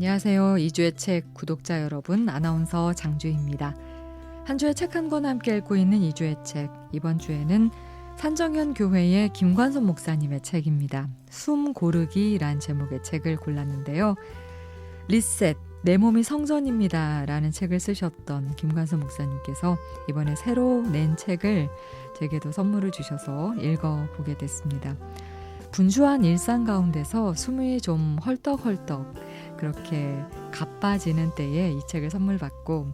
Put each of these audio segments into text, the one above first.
안녕하세요. 2주의 책 구독자 여러분, 아나운서 장주희입니다. 한 주에 책 한 권 함께 읽고 있는 2주의 책. 이번 주에는 산정현 교회의 김관섭 목사님의 책입니다. 숨 고르기란 제목의 책을 골랐는데요. 리셋, 내 몸이 성전입니다 라는 책을 쓰셨던 김관섭 목사님께서 이번에 새로 낸 책을 제게도 선물을 주셔서 읽어보게 됐습니다. 분주한 일상 가운데서 숨이 좀 헐떡헐떡 그렇게 가빠지는 때에 이 책을 선물 받고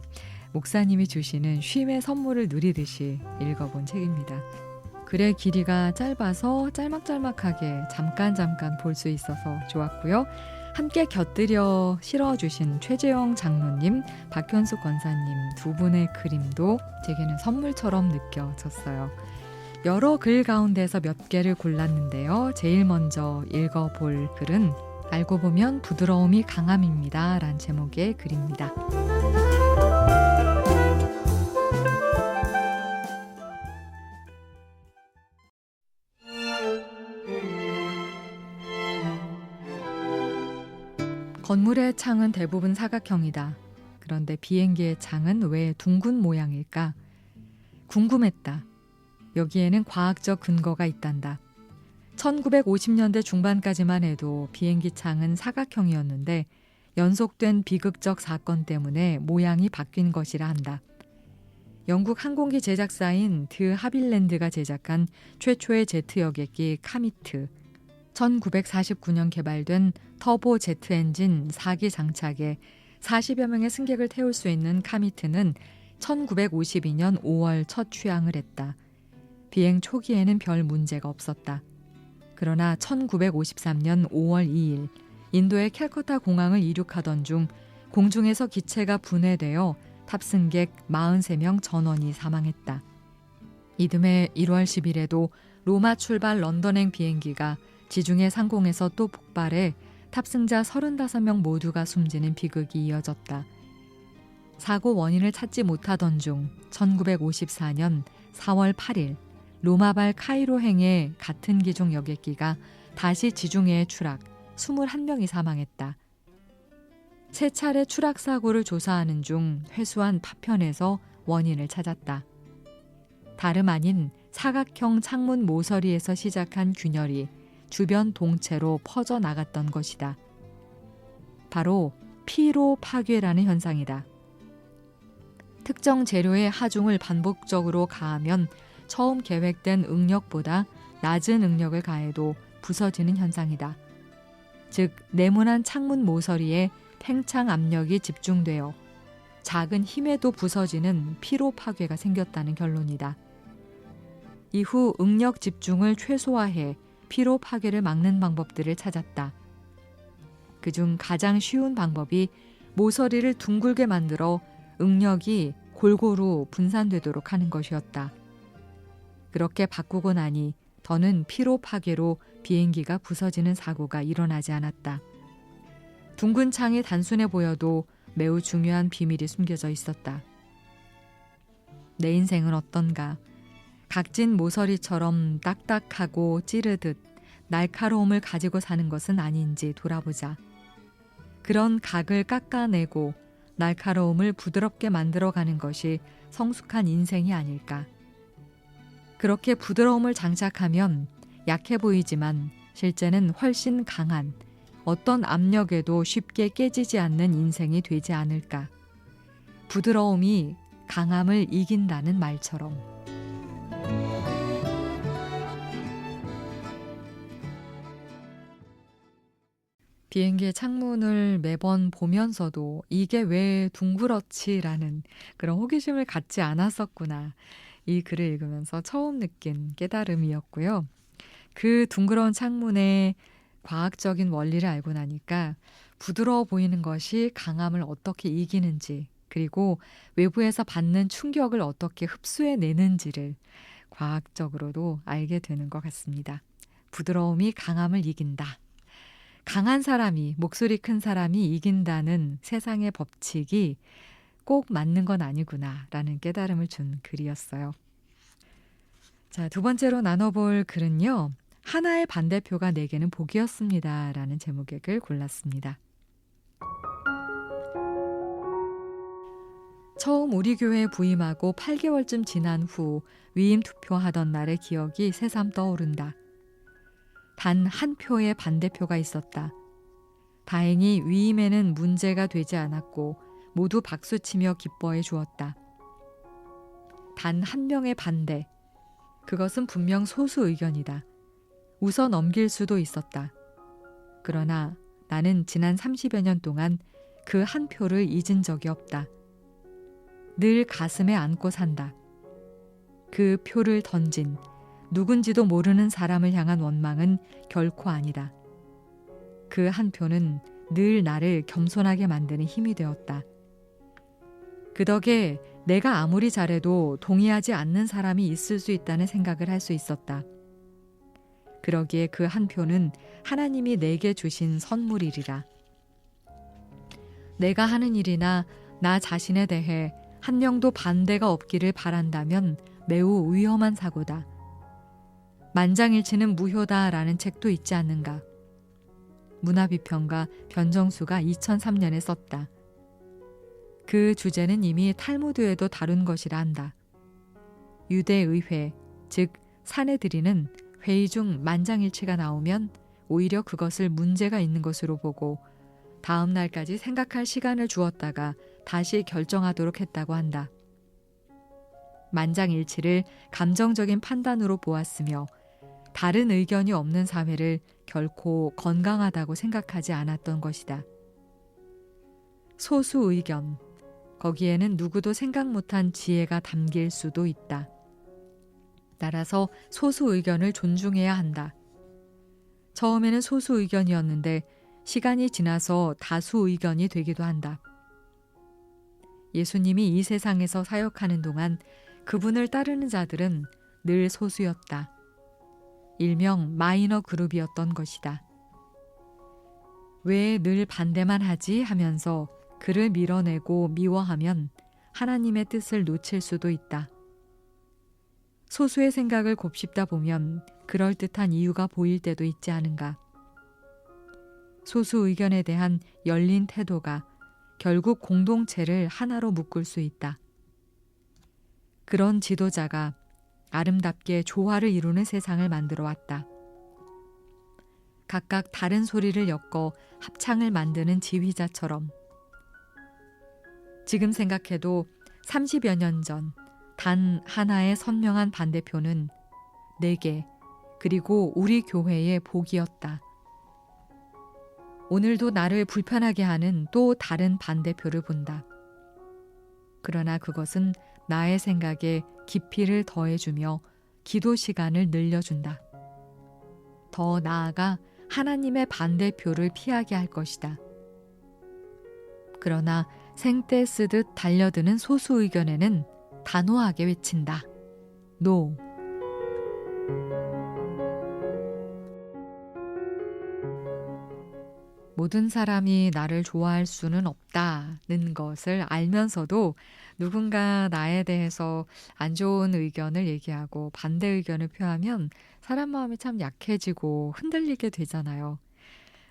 목사님이 주시는 쉼의 선물을 누리듯이 읽어본 책입니다. 글의 길이가 짧아서 짤막짤막하게 잠깐 볼 수 있어서 좋았고요. 함께 곁들여 실어주신 최재영 장로님, 박현숙 권사님 두 분의 그림도 제게는 선물처럼 느껴졌어요. 여러 글 가운데서 몇 개를 골랐는데요. 제일 먼저 읽어볼 글은 알고 보면 부드러움이 강함입니다 라는 제목의 글입니다. 건물의 창은 대부분 사각형이다. 그런데 비행기의 창은 왜 둥근 모양일까? 궁금했다. 여기에는 과학적 근거가 있단다. 1950년대 중반까지만 해도 비행기 창은 사각형이었는데 연속된 비극적 사건 때문에 모양이 바뀐 것이라 한다. 영국 항공기 제작사인 드 하빌랜드가 제작한 최초의 제트 여객기 카미트, 1949년 개발된 터보 제트 엔진 4기 장착에 40여 명의 승객을 태울 수 있는 카미트는 1952년 5월 첫 취항을 했다. 비행 초기에는 별 문제가 없었다. 그러나 1953년 5월 2일 인도의 캘커타 공항을 이륙하던 중 공중에서 기체가 분해되어 탑승객 43명 전원이 사망했다. 이듬해 1월 10일에도 로마 출발 런던행 비행기가 지중해 상공에서 또 폭발해 탑승자 35명 모두가 숨지는 비극이 이어졌다. 사고 원인을 찾지 못하던 중 1954년 4월 8일 로마발 카이로행의 같은 기종 여객기가 다시 지중해에 추락, 21명이 사망했다. 세 차례 추락 사고를 조사하는 중 회수한 파편에서 원인을 찾았다. 다름 아닌 사각형 창문 모서리에서 시작한 균열이 주변 동체로 퍼져나갔던 것이다. 바로 피로 파괴라는 현상이다. 특정 재료의 하중을 반복적으로 가하면 처음 계획된 응력보다 낮은 응력을 가해도 부서지는 현상이다. 즉, 네모난 창문 모서리에 팽창 압력이 집중되어 작은 힘에도 부서지는 피로 파괴가 생겼다는 결론이다. 이후 응력 집중을 최소화해 피로 파괴를 막는 방법들을 찾았다. 그중 가장 쉬운 방법이 모서리를 둥글게 만들어 응력이 골고루 분산되도록 하는 것이었다. 그렇게 바꾸고 나니 더는 피로 파괴로 비행기가 부서지는 사고가 일어나지 않았다. 둥근 창이 단순해 보여도 매우 중요한 비밀이 숨겨져 있었다. 내 인생은 어떤가? 각진 모서리처럼 딱딱하고 찌르듯 날카로움을 가지고 사는 것은 아닌지 돌아보자. 그런 각을 깎아내고 날카로움을 부드럽게 만들어가는 것이 성숙한 인생이 아닐까. 그렇게 부드러움을 장착하면 약해 보이지만 실제는 훨씬 강한, 어떤 압력에도 쉽게 깨지지 않는 인생이 되지 않을까. 부드러움이 강함을 이긴다는 말처럼. 비행기의 창문을 매번 보면서도 이게 왜 둥그렇지라는 그런 호기심을 갖지 않았었구나. 이 글을 읽으면서 처음 느낀 깨달음이었고요. 그 둥그러운 창문의 과학적인 원리를 알고 나니까 부드러워 보이는 것이 강함을 어떻게 이기는지, 그리고 외부에서 받는 충격을 어떻게 흡수해내는지를 과학적으로도 알게 되는 것 같습니다. 부드러움이 강함을 이긴다. 강한 사람이, 목소리 큰 사람이 이긴다는 세상의 법칙이 꼭 맞는 건 아니구나라는 깨달음을 준 글이었어요. 자, 두 번째로 나눠볼 글은요. 하나의 반대표가 내게는 복이었습니다 라는 제목의 글 골랐습니다. 처음 우리 교회에 부임하고 8개월쯤 지난 후 위임 투표하던 날의 기억이 새삼 떠오른다. 단 한 표의 반대표가 있었다. 다행히 위임에는 문제가 되지 않았고 모두 박수치며 기뻐해 주었다. 단 한 명의 반대. 그것은 분명 소수 의견이다. 웃어 넘길 수도 있었다. 그러나 나는 지난 30여 년 동안 그 한 표를 잊은 적이 없다. 늘 가슴에 안고 산다. 그 표를 던진 누군지도 모르는 사람을 향한 원망은 결코 아니다. 그 한 표는 늘 나를 겸손하게 만드는 힘이 되었다. 그 덕에 내가 아무리 잘해도 동의하지 않는 사람이 있을 수 있다는 생각을 할 수 있었다. 그러기에 그 한 표는 하나님이 내게 주신 선물이리라. 내가 하는 일이나 나 자신에 대해 한 명도 반대가 없기를 바란다면 매우 위험한 사고다. 만장일치는 무효다라는 책도 있지 않는가. 문화비평가 변정수가 2003년에 썼다. 그 주제는 이미 탈무드에도 다룬 것이라 한다. 유대의회, 즉 사내들이는 회의 중 만장일치가 나오면 오히려 그것을 문제가 있는 것으로 보고 다음 날까지 생각할 시간을 주었다가 다시 결정하도록 했다고 한다. 만장일치를 감정적인 판단으로 보았으며 다른 의견이 없는 사회를 결코 건강하다고 생각하지 않았던 것이다. 소수 의견, 거기에는 누구도 생각 못한 지혜가 담길 수도 있다. 따라서 소수 의견을 존중해야 한다. 처음에는 소수 의견이었는데 시간이 지나서 다수 의견이 되기도 한다. 예수님이 이 세상에서 사역하는 동안 그분을 따르는 자들은 늘 소수였다. 일명 마이너 그룹이었던 것이다. 왜 늘 반대만 하지 하면서 그를 밀어내고 미워하면 하나님의 뜻을 놓칠 수도 있다. 소수의 생각을 곱씹다 보면 그럴듯한 이유가 보일 때도 있지 않은가. 소수 의견에 대한 열린 태도가 결국 공동체를 하나로 묶을 수 있다. 그런 지도자가 아름답게 조화를 이루는 세상을 만들어 왔다. 각각 다른 소리를 엮어 합창을 만드는 지휘자처럼. 지금 생각해도 30여 년 전 단 하나의 선명한 반대표는 내게 그리고 우리 교회의 복이었다. 오늘도 나를 불편하게 하는 또 다른 반대표를 본다. 그러나 그것은 나의 생각에 깊이를 더해주며 기도 시간을 늘려준다. 더 나아가 하나님의 반대표를 피하게 할 것이다. 그러나 생떼 쓰듯 달려드는 소수 의견에는 단호하게 외친다. 노. 모든 사람이 나를 좋아할 수는 없다는 것을 알면서도 누군가 나에 대해서 안 좋은 의견을 얘기하고 반대 의견을 표하면 사람 마음이 참 약해지고 흔들리게 되잖아요.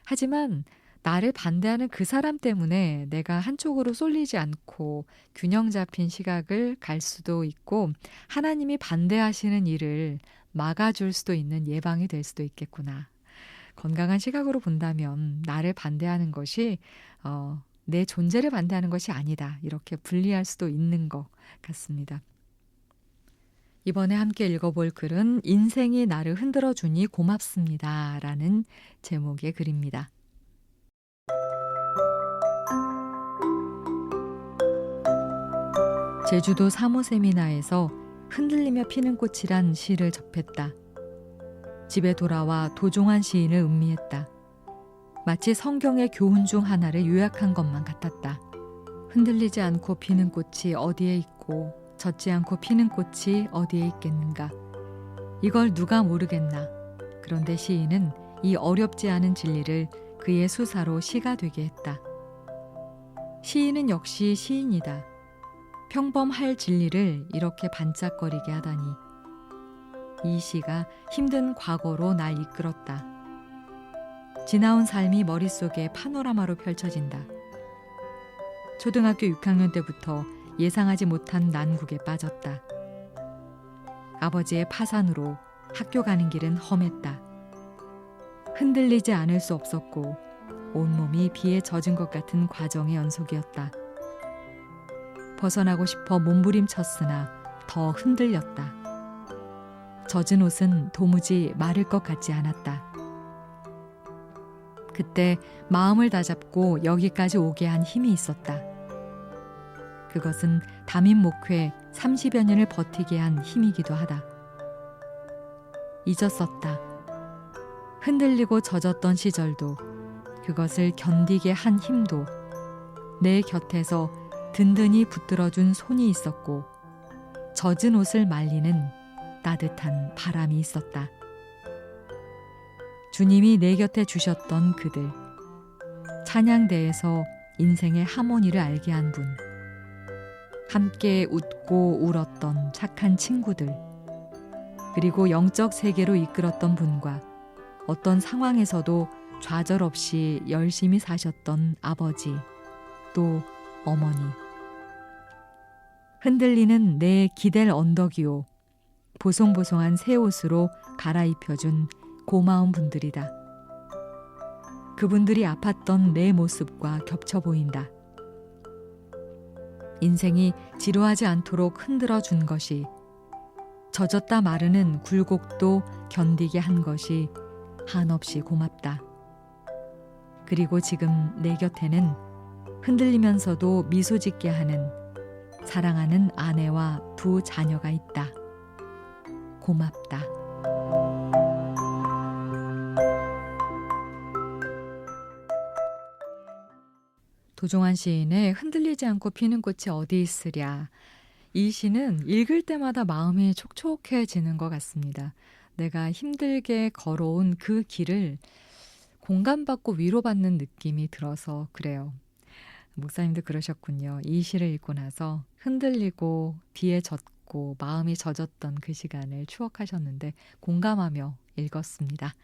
하지만 나를 반대하는 그 사람 때문에 내가 한쪽으로 쏠리지 않고 균형 잡힌 시각을 갈 수도 있고 하나님이 반대하시는 일을 막아줄 수도 있는 예방이 될 수도 있겠구나. 건강한 시각으로 본다면 나를 반대하는 것이 내 존재를 반대하는 것이 아니다. 이렇게 분리할 수도 있는 것 같습니다. 이번에 함께 읽어볼 글은 인생이 나를 흔들어주니 고맙습니다. 라는 제목의 글입니다. 제주도 사모세미나에서 흔들리며 피는 꽃이란 시를 접했다. 집에 돌아와 도종환 시인을 음미했다. 마치 성경의 교훈 중 하나를 요약한 것만 같았다. 흔들리지 않고 피는 꽃이 어디에 있고 젖지 않고 피는 꽃이 어디에 있겠는가. 이걸 누가 모르겠나. 그런데 시인은 이 어렵지 않은 진리를 그의 수사로 시가 되게 했다. 시인은 역시 시인이다. 평범할 진리를 이렇게 반짝거리게 하다니. 이 시가 힘든 과거로 날 이끌었다. 지나온 삶이 머릿속에 파노라마로 펼쳐진다. 초등학교 6학년 때부터 예상하지 못한 난국에 빠졌다. 아버지의 파산으로 학교 가는 길은 험했다. 흔들리지 않을 수 없었고 온몸이 비에 젖은 것 같은 과정의 연속이었다. 벗어나고 싶어 몸부림쳤으나 더 흔들렸다. 젖은 옷은 도무지 마를 것 같지 않았다. 그때 마음을 다잡고 여기까지 오게 한 힘이 있었다. 그것은 담임 목회 30여 년을 버티게 한 힘이기도 하다. 잊었었다. 흔들리고 젖었던 시절도, 그것을 견디게 한 힘도, 내 곁에서 든든히 붙들어준 손이 있었고, 젖은 옷을 말리는 따뜻한 바람이 있었다. 주님이 내 곁에 주셨던 그들, 찬양대에서 인생의 하모니를 알게 한 분, 함께 웃고 울었던 착한 친구들, 그리고 영적 세계로 이끌었던 분과 어떤 상황에서도 좌절 없이 열심히 사셨던 아버지, 또 어머니. 흔들리는 내 기댈 언덕이요, 보송보송한 새 옷으로 갈아입혀준 고마운 분들이다. 그분들이 아팠던 내 모습과 겹쳐 보인다. 인생이 지루하지 않도록 흔들어 준 것이, 젖었다 마르는 굴곡도 견디게 한 것이 한없이 고맙다. 그리고 지금 내 곁에는 흔들리면서도 미소 짓게 하는 사랑하는 아내와 두 자녀가 있다. 고맙다. 도종환 시인의 흔들리지 않고 피는 꽃이 어디 있으랴. 이 시는 읽을 때마다 마음이 촉촉해지는 것 같습니다. 내가 힘들게 걸어온 그 길을 공감받고 위로받는 느낌이 들어서 그래요. 목사님도 그러셨군요. 이 시를 읽고 나서 흔들리고 비에 젖고 마음이 젖었던 그 시간을 추억하셨는데 공감하며 읽었습니다.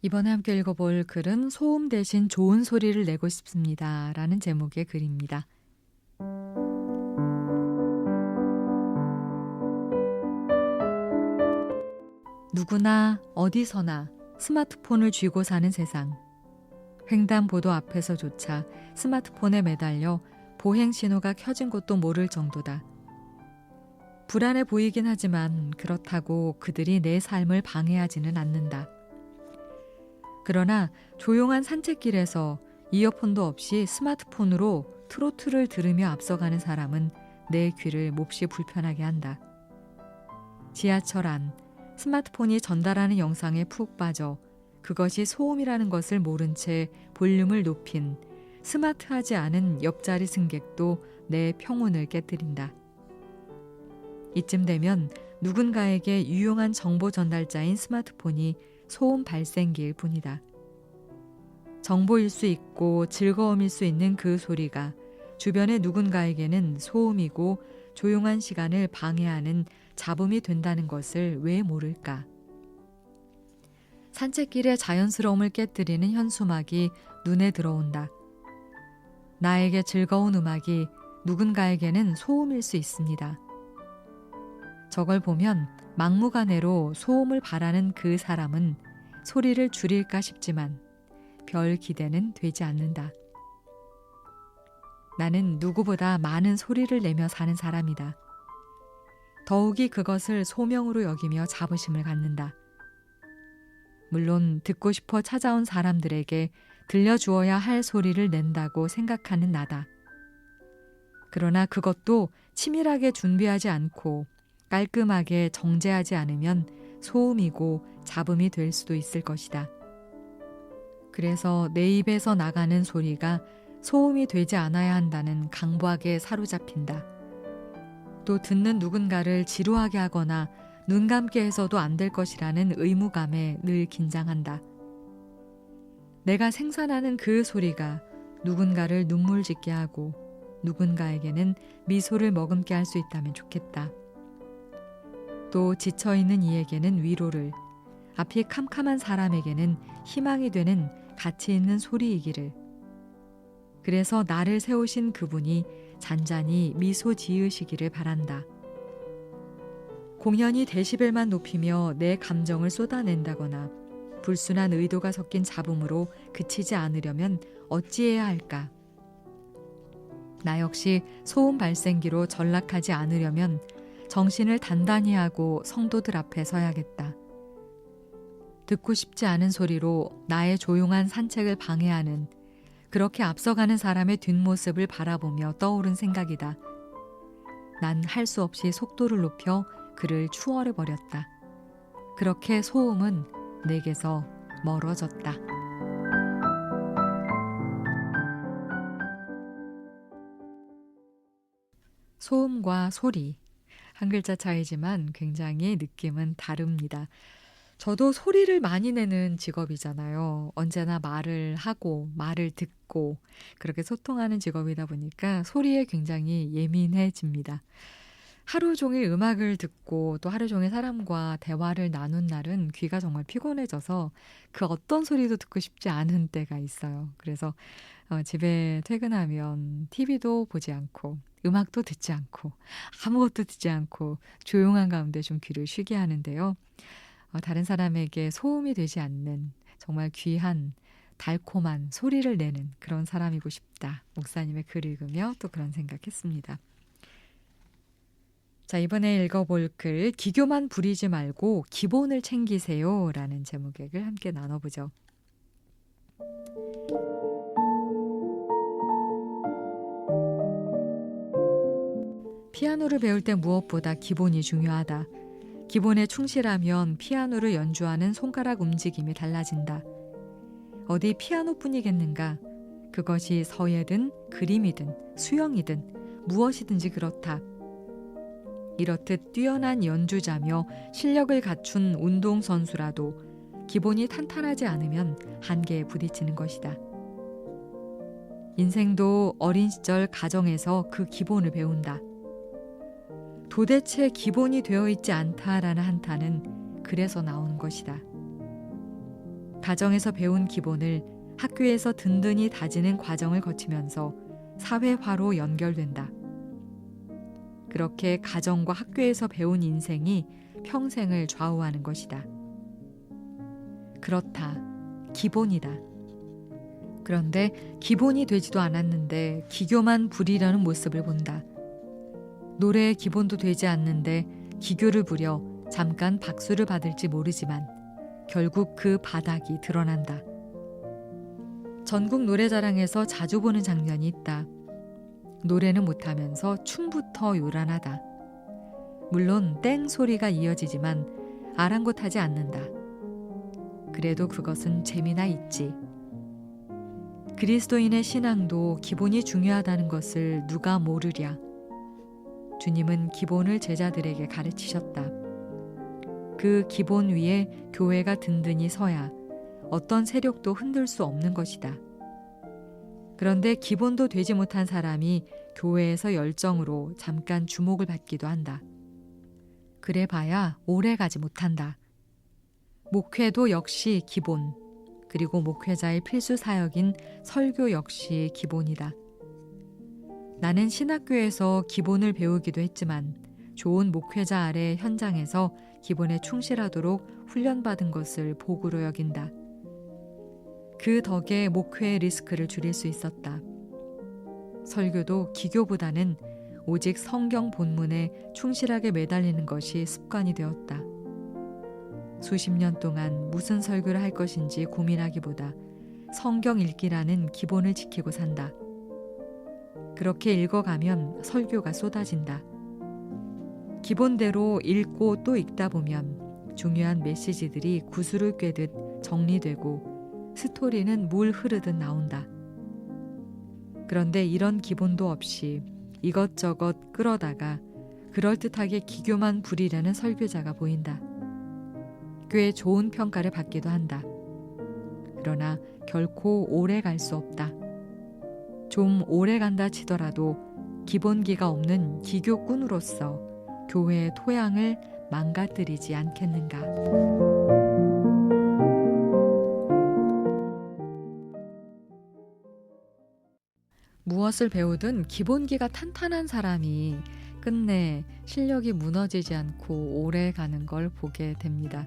이번에 함께 읽어볼 글은 소음 대신 좋은 소리를 내고 싶습니다. 라는 제목의 글입니다. 누구나 어디서나 스마트폰을 쥐고 사는 세상. 횡단보도 앞에서조차 스마트폰에 매달려 보행 신호가 켜진 곳도 모를 정도다. 불안해 보이긴 하지만 그렇다고 그들이 내 삶을 방해하지는 않는다. 그러나 조용한 산책길에서 이어폰도 없이 스마트폰으로 트로트를 들으며 앞서가는 사람은 내 귀를 몹시 불편하게 한다. 지하철 안, 스마트폰이 전달하는 영상에 푹 빠져 그것이 소음이라는 것을 모른 채 볼륨을 높인 스마트하지 않은 옆자리 승객도 내 평온을 깨뜨린다. 이쯤 되면 누군가에게 유용한 정보 전달자인 스마트폰이 소음 발생기일 뿐이다. 정보일 수 있고 즐거움일 수 있는 그 소리가 주변의 누군가에게는 소음이고 조용한 시간을 방해하는 잡음이 된다는 것을 왜 모를까? 산책길의 자연스러움을 깨뜨리는 현수막이 눈에 들어온다. 나에게 즐거운 음악이 누군가에게는 소음일 수 있습니다. 저걸 보면 막무가내로 소음을 바라는 그 사람은 소리를 줄일까 싶지만 별 기대는 되지 않는다. 나는 누구보다 많은 소리를 내며 사는 사람이다. 더욱이 그것을 소명으로 여기며 자부심을 갖는다. 물론 듣고 싶어 찾아온 사람들에게 들려주어야 할 소리를 낸다고 생각하는 나다. 그러나 그것도 치밀하게 준비하지 않고 깔끔하게 정제하지 않으면 소음이고 잡음이 될 수도 있을 것이다. 그래서 내 입에서 나가는 소리가 소음이 되지 않아야 한다는 강박에 사로잡힌다. 또 듣는 누군가를 지루하게 하거나 눈 감게 해서도 안 될 것이라는 의무감에 늘 긴장한다. 내가 생산하는 그 소리가 누군가를 눈물 짓게 하고 누군가에게는 미소를 머금게 할 수 있다면 좋겠다. 또 지쳐있는 이에게는 위로를, 앞이 캄캄한 사람에게는 희망이 되는 가치 있는 소리이기를. 그래서 나를 세우신 그분이 잔잔히 미소 지으시기를 바란다. 공연히 데시벨만 높이며 내 감정을 쏟아낸다거나 불순한 의도가 섞인 잡음으로 그치지 않으려면 어찌해야 할까? 나 역시 소음 발생기로 전락하지 않으려면 정신을 단단히 하고 성도들 앞에 서야겠다. 듣고 싶지 않은 소리로 나의 조용한 산책을 방해하는 그렇게 앞서가는 사람의 뒷모습을 바라보며 떠오른 생각이다. 난 할 수 없이 속도를 높여 그를 추월해버렸다. 그렇게 소음은 내게서 멀어졌다. 소음과 소리, 한 글자 차이지만 굉장히 느낌은 다릅니다. 저도 소리를 많이 내는 직업이잖아요. 언제나 말을 하고 말을 듣고 그렇게 소통하는 직업이다 보니까 소리에 굉장히 예민해집니다. 하루 종일 음악을 듣고 또 하루 종일 사람과 대화를 나눈 날은 귀가 정말 피곤해져서 그 어떤 소리도 듣고 싶지 않은 때가 있어요. 그래서 집에 퇴근하면 TV도 보지 않고 음악도 듣지 않고 아무것도 듣지 않고 조용한 가운데 좀 귀를 쉬게 하는데요. 다른 사람에게 소음이 되지 않는 정말 귀한 달콤한 소리를 내는 그런 사람이고 싶다. 목사님의 글 읽으며 또 그런 생각했습니다. 자, 이번에 읽어볼 글 기교만 부리지 말고 기본을 챙기세요 라는 제목의 글 함께 나눠보죠. 피아노를 배울 때 무엇보다 기본이 중요하다. 기본에 충실하면 피아노를 연주하는 손가락 움직임이 달라진다. 어디 피아노뿐이겠는가? 그것이 서예든 그림이든 수영이든 무엇이든지 그렇다. 이렇듯 뛰어난 연주자며 실력을 갖춘 운동선수라도 기본이 탄탄하지 않으면 한계에 부딪히는 것이다. 인생도 어린 시절 가정에서 그 기본을 배운다. 도대체 기본이 되어 있지 않다라는 한탄은 그래서 나오는 것이다. 가정에서 배운 기본을 학교에서 든든히 다지는 과정을 거치면서 사회화로 연결된다. 그렇게 가정과 학교에서 배운 인생이 평생을 좌우하는 것이다. 그렇다. 기본이다. 그런데 기본이 되지도 않았는데 기교만 부리려는 모습을 본다. 노래의 기본도 되지 않는데 기교를 부려 잠깐 박수를 받을지 모르지만 결국 그 바닥이 드러난다. 전국 노래자랑에서 자주 보는 장면이 있다. 노래는 못하면서 춤부터 요란하다. 물론 땡 소리가 이어지지만 아랑곳하지 않는다. 그래도 그것은 재미나 있지. 그리스도인의 신앙도 기본이 중요하다는 것을 누가 모르랴. 주님은 기본을 제자들에게 가르치셨다. 그 기본 위에 교회가 든든히 서야 어떤 세력도 흔들 수 없는 것이다. 그런데 기본도 되지 못한 사람이 교회에서 열정으로 잠깐 주목을 받기도 한다. 그래 봐야 오래 가지 못한다. 목회도 역시 기본, 그리고 목회자의 필수 사역인 설교 역시 기본이다. 나는 신학교에서 기본을 배우기도 했지만 좋은 목회자 아래 현장에서 기본에 충실하도록 훈련받은 것을 복으로 여긴다. 그 덕에 목회의 리스크를 줄일 수 있었다. 설교도 기교보다는 오직 성경 본문에 충실하게 매달리는 것이 습관이 되었다. 수십 년 동안 무슨 설교를 할 것인지 고민하기보다 성경 읽기라는 기본을 지키고 산다. 그렇게 읽어가면 설교가 쏟아진다. 기본대로 읽고 또 읽다 보면 중요한 메시지들이 구슬을 꿰듯 정리되고 스토리는 물 흐르듯 나온다. 그런데 이런 기본도 없이 이것저것 끌어다가 그럴듯하게 기교만 부리려는 설교자가 보인다. 꽤 좋은 평가를 받기도 한다. 그러나 결코 오래 갈 수 없다. 좀 오래 간다 치더라도 기본기가 없는 기교꾼으로서 교회의 토양을 망가뜨리지 않겠는가. 무엇을 배우든 기본기가 탄탄한 사람이 끝내 실력이 무너지지 않고 오래 가는 걸 보게 됩니다.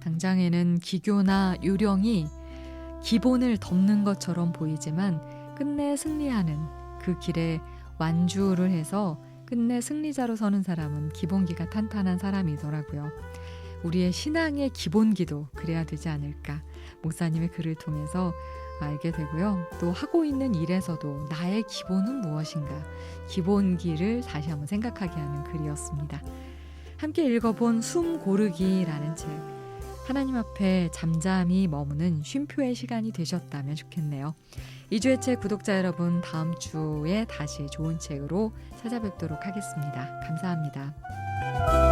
당장에는 기교나 요령이 기본을 덮는 것처럼 보이지만 끝내 승리하는 그 길에 완주를 해서 끝내 승리자로 서는 사람은 기본기가 탄탄한 사람이더라고요. 우리의 신앙의 기본기도 그래야 되지 않을까, 목사님의 글을 통해서 알게 되고요. 또 하고 있는 일에서도 나의 기본은 무엇인가, 기본기를 다시 한번 생각하게 하는 글이었습니다. 함께 읽어본 숨 고르기라는 책, 하나님 앞에 잠잠히 머무는 쉼표의 시간이 되셨다면 좋겠네요. 이주의 책 구독자 여러분, 다음 주에 다시 좋은 책으로 찾아뵙도록 하겠습니다. 감사합니다.